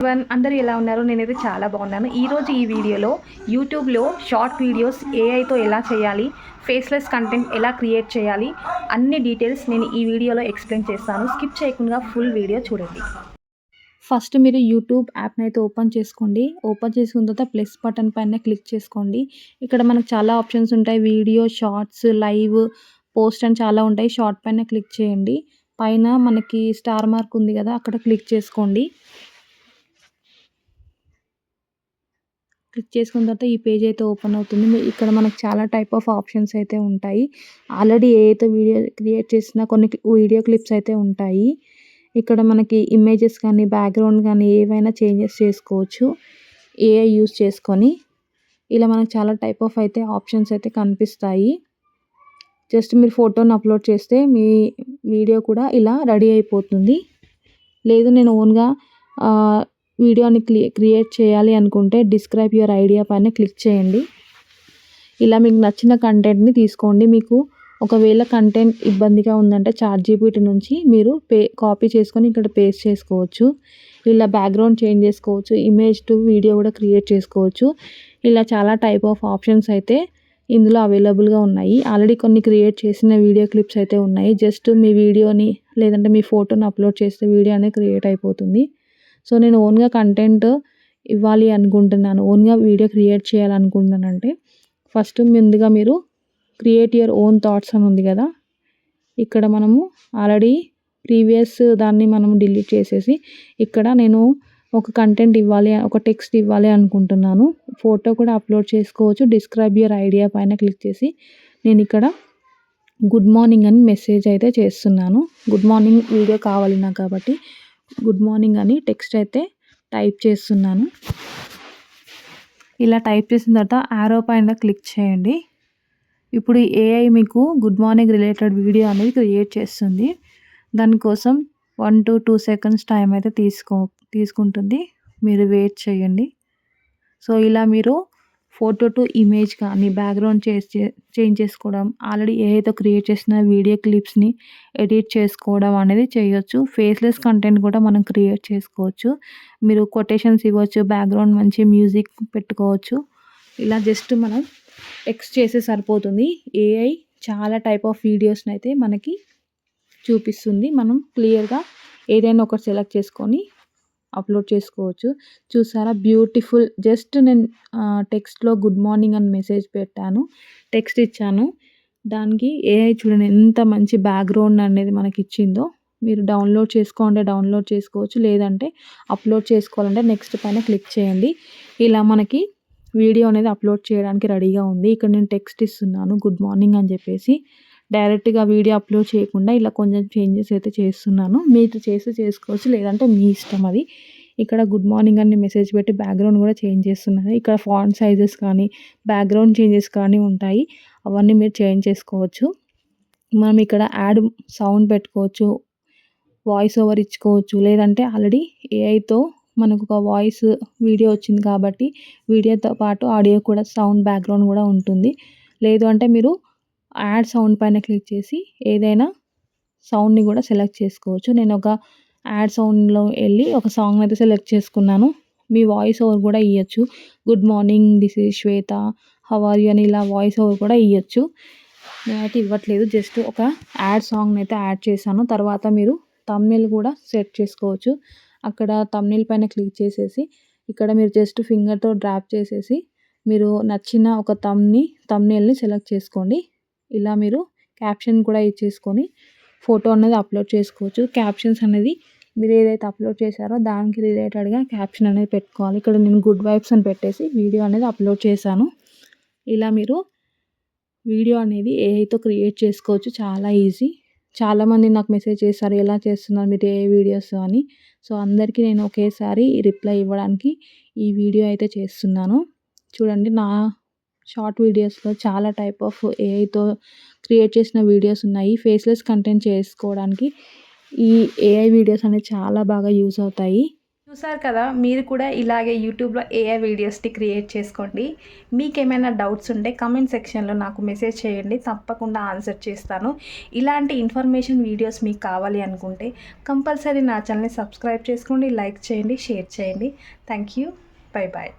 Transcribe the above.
అందరూ ఎలా ఉన్నారు? నేనైతే చాలా బాగున్నాను. ఈరోజు ఈ వీడియోలో యూట్యూబ్లో షార్ట్ వీడియోస్ ఏఐతో ఎలా చేయాలి, ఫేస్లెస్ కంటెంట్ ఎలా క్రియేట్ చేయాలి, అన్ని డీటెయిల్స్ నేను ఈ వీడియోలో ఎక్స్ప్లెయిన్ చేస్తాను. స్కిప్ చేయకుండా ఫుల్ వీడియో చూడండి. ఫస్ట్ మీరు యూట్యూబ్ యాప్ని అయితే ఓపెన్ చేసుకోండి. ఓపెన్ చేసుకున్న తర్వాత ప్లస్ బటన్ పైన క్లిక్ చేసుకోండి. ఇక్కడ మనకు చాలా ఆప్షన్స్ ఉంటాయి. వీడియో, షార్ట్స్, లైవ్, పోస్ట్ అని చాలా ఉంటాయి. షార్ట్ పైన క్లిక్ చేయండి. పైన మనకి స్టార్ మార్క్ ఉంది కదా, అక్కడ క్లిక్ చేసుకోండి. క్లిక్ చేసుకున్న తర్వాత ఈ పేజ్ అయితే ఓపెన్ అవుతుంది. ఇక్కడ మనకు చాలా టైప్ ఆఫ్ ఆప్షన్స్ అయితే ఉంటాయి. ఆల్రెడీ ఏదైతే వీడియో క్రియేట్ చేసినా కొన్ని వీడియో క్లిప్స్ అయితే ఉంటాయి. ఇక్కడ మనకి ఇమేజెస్ కానీ, బ్యాక్గ్రౌండ్ కానీ ఏవైనా చేంజెస్ చేసుకోవచ్చు ఏఐ యూస్ చేసుకొని. ఇలా మనకు చాలా టైప్ ఆఫ్ అయితే ఆప్షన్స్ అయితే కనిపిస్తాయి. జస్ట్ మీరు ఫోటోని అప్లోడ్ చేస్తే మీ వీడియో కూడా ఇలా రెడీ అయిపోతుంది. లేదు నేను ఓన్గా వీడియోని క్రియేట్ చేయాలి అనుకుంటే డిస్క్రైబ్ యువర్ ఐడియా పైన క్లిక్ చేయండి. ఇలా మీకు నచ్చిన కంటెంట్ని తీసుకోండి. మీకు ఒకవేళ కంటెంట్ ఇబ్బందిగా ఉందంటే చాట్‌జీపీటీ నుంచి మీరు కాపీ చేసుకొని ఇక్కడ పేస్ట్ చేసుకోవచ్చు. ఇలా బ్యాక్గ్రౌండ్ చేంజ్ చేసుకోవచ్చు. ఇమేజ్ టు వీడియో కూడా క్రియేట్ చేసుకోవచ్చు. ఇలా చాలా టైప్ ఆఫ్ ఆప్షన్స్ అయితే ఇందులో అవైలబుల్గా ఉన్నాయి. ఆల్రెడీ కొన్ని క్రియేట్ చేసిన వీడియో క్లిప్స్ అయితే ఉన్నాయి. జస్ట్ మీ వీడియోని లేదంటే మీ ఫోటోని అప్లోడ్ చేస్తే వీడియో అనేది క్రియేట్ అయిపోతుంది. సో నేను ఓన్గా కంటెంట్ ఇవ్వాలి అనుకుంటున్నాను, ఓన్గా వీడియో క్రియేట్ చేయాలనుకుంటున్నానంటే ఫస్ట్ ముందుగా మీరు క్రియేట్ యువర్ ఓన్ థాట్స్ అని ఉంది కదా, ఇక్కడ మనము ఆల్రెడీ ప్రీవియస్ దాన్ని మనం డిలీట్ చేసేసి ఇక్కడ నేను ఒక కంటెంట్ ఇవ్వాలి, ఒక టెక్స్ట్ ఇవ్వాలి అనుకుంటున్నాను. ఫోటో కూడా అప్లోడ్ చేసుకోవచ్చు. డిస్క్రైబ్ యువర్ ఐడియా పైన క్లిక్ చేసి నేను ఇక్కడ గుడ్ మార్నింగ్ అని మెసేజ్ అయితే చేస్తున్నాను. గుడ్ మార్నింగ్ వీడియో కావాలి నాకు కాబట్టి గుడ్ మార్నింగ్ అని టెక్స్ట్ అయితే టైప్ చేస్తున్నాను. ఇలా టైప్ చేసిన తర్వాత యారో పైన క్లిక్ చేయండి. ఇప్పుడు ఏఐ మీకు గుడ్ మార్నింగ్ రిలేటెడ్ వీడియో అనేది క్రియేట్ చేస్తుంది. దానికోసం 1 to 2 seconds టైం అయితే తీసుకుంటుంది. మీరు వెయిట్ చేయండి. సో ఇలా మీరు ఫోటో టు ఇమేజ్ కానీ బ్యాక్గ్రౌండ్ చేంజ్ చేసుకోవడం, ఆల్రెడీ ఏదైతే క్రియేట్ చేసిన వీడియో క్లిప్స్ని ఎడిట్ చేసుకోవడం అనేది చేయొచ్చు. ఫేస్లెస్ కంటెంట్ కూడా మనం క్రియేట్ చేసుకోవచ్చు. మీరు కొటేషన్స్ ఇవ్వచ్చు, బ్యాక్గ్రౌండ్ మంచి మ్యూజిక్ పెట్టుకోవచ్చు. ఇలా జస్ట్ మనం టెక్స్ట్ చేస్తే సరిపోతుంది. ఏఐ చాలా టైప్ ఆఫ్ వీడియోస్ని అయితే మనకి చూపిస్తుంది. మనం క్లియర్గా ఏదైనా ఒకటి సెలెక్ట్ చేసుకొని అప్లోడ్ చేసుకోవచ్చు. చూసారా బ్యూటిఫుల్. జస్ట్ నేను టెక్స్ట్‌లో గుడ్ మార్నింగ్ అని మెసేజ్ పెట్టాను, టెక్స్ట్ ఇచ్చాను. దానికి ఏఐ చూడండి ఎంత మంచి బ్యాక్గ్రౌండ్ అనేది మనకి ఇచ్చిందో. మీరు డౌన్లోడ్ చేసుకోవాలంటే డౌన్లోడ్ చేసుకోవచ్చు, లేదంటే అప్లోడ్ చేసుకోవాలంటే నెక్స్ట్ పైన క్లిక్ చేయండి. ఇలా మనకి వీడియో అనేది అప్లోడ్ చేయడానికి రెడీగా ఉంది. ఇక్కడ నేను టెక్స్ట్ ఇస్తున్నాను గుడ్ మార్నింగ్ అని చెప్పేసి. డైరెక్ట్‌గా వీడియో అప్లోడ్ చేయకుండా ఇలా కొంచెం చేంజెస్ అయితే చేస్తున్నాను. మీరు చేసుకోవచ్చు, లేదంటే మీ ఇష్టం అది. ఇక్కడ గుడ్ మార్నింగ్ అని మెసేజ్ పెట్టి బ్యాక్గ్రౌండ్ కూడా చేంజ్ చేస్తున్నాను. ఇక్కడ ఫాంట్ సైజెస్ కానీ, బ్యాక్గ్రౌండ్ చేంజెస్ కానీ ఉంటాయి. అవన్నీ మీరు చేంజ్ చేసుకోవచ్చు. మనం ఇక్కడ యాడ్ సౌండ్ పెట్టుకోవచ్చు, వాయిస్ ఓవర్ ఇచ్చుకోవచ్చు, లేదంటే ఆల్రెడీ ఏఐతో మనకు ఒక వాయిస్ వీడియో వచ్చింది కాబట్టి వీడియోతో పాటు ఆడియో కూడా సౌండ్ బ్యాక్గ్రౌండ్ కూడా ఉంటుంది. లేదు అంటే మీరు యాడ్ సౌండ్ పైన క్లిక్ చేసి ఏదైనా సౌండ్ని కూడా సెలెక్ట్ చేసుకోవచ్చు. నేను ఒక యాడ్ సౌండ్లో వెళ్ళి ఒక సాంగ్ అయితే సెలెక్ట్ చేసుకున్నాను. మీ వాయిస్ ఓవర్ కూడా ఇవ్వచ్చు. Good morning, this is Shweta, how are you అని ఇలా వాయిస్ ఓవర్ కూడా ఇవ్వచ్చు. నేనైతే ఇవ్వట్లేదు, జస్ట్ ఒక యాడ్ సాంగ్ని అయితే యాడ్ చేశాను. తర్వాత మీరు థంబ్నెయిల్ కూడా సెట్ చేసుకోవచ్చు. అక్కడ థంబ్నెయిల్ పైన క్లిక్ చేసేసి ఇక్కడ మీరు జస్ట్ ఫింగర్తో డ్రాగ్ చేసేసి మీరు నచ్చిన ఒక థంబ్నెయిల్ని సెలెక్ట్ చేసుకోండి. ఇలా మీరు క్యాప్షన్ కూడా ఇచ్చేసుకొని ఫోటో అనేది అప్లోడ్ చేసుకోవచ్చు. క్యాప్షన్స్ అనేది మీరు ఏదైతే అప్లోడ్ చేశారో దానికి రిలేటెడ్గా క్యాప్షన్ అనేది పెట్టుకోవాలి. ఇక్కడ నేను గుడ్ వైబ్స్ అని పెట్టేసి వీడియో అనేది అప్లోడ్ చేశాను. ఇలా మీరు వీడియో అనేది ఏఐతో క్రియేట్ చేసుకోవచ్చు. చాలా ఈజీ. చాలామంది నాకు మెసేజ్ చేశారు, ఎలా చేస్తున్నారు మీరు ఏ వీడియోస్ అని. సో అందరికీ నేను ఒకేసారి రిప్లై ఇవ్వడానికి ఈ వీడియో అయితే చేస్తున్నాను. చూడండి, నా షార్ట్ వీడియోస్లో చాలా టైప్ ఆఫ్ ఏఐతో క్రియేట్ చేసిన వీడియోస్ ఉన్నాయి. ఫేస్లెస్ కంటెంట్ చేసుకోవడానికి ఈ ఏఐ వీడియోస్ అనేవి చాలా బాగా యూజ్ అవుతాయి. చూసారు కదా, మీరు కూడా ఇలాగే యూట్యూబ్లో ఏఐ వీడియోస్ని క్రియేట్ చేసుకోండి. మీకేమైనా డౌట్స్ ఉంటే కమెంట్ సెక్షన్లో నాకు మెసేజ్ చేయండి, తప్పకుండా ఆన్సర్ చేస్తాను. ఇలాంటి ఇన్ఫర్మేషన్ వీడియోస్ మీకు కావాలి అనుకుంటే కంపల్సరీ నా ఛానల్ని సబ్స్క్రైబ్ చేసుకోండి, లైక్ చేయండి, షేర్ చేయండి. Thank you. Bye bye.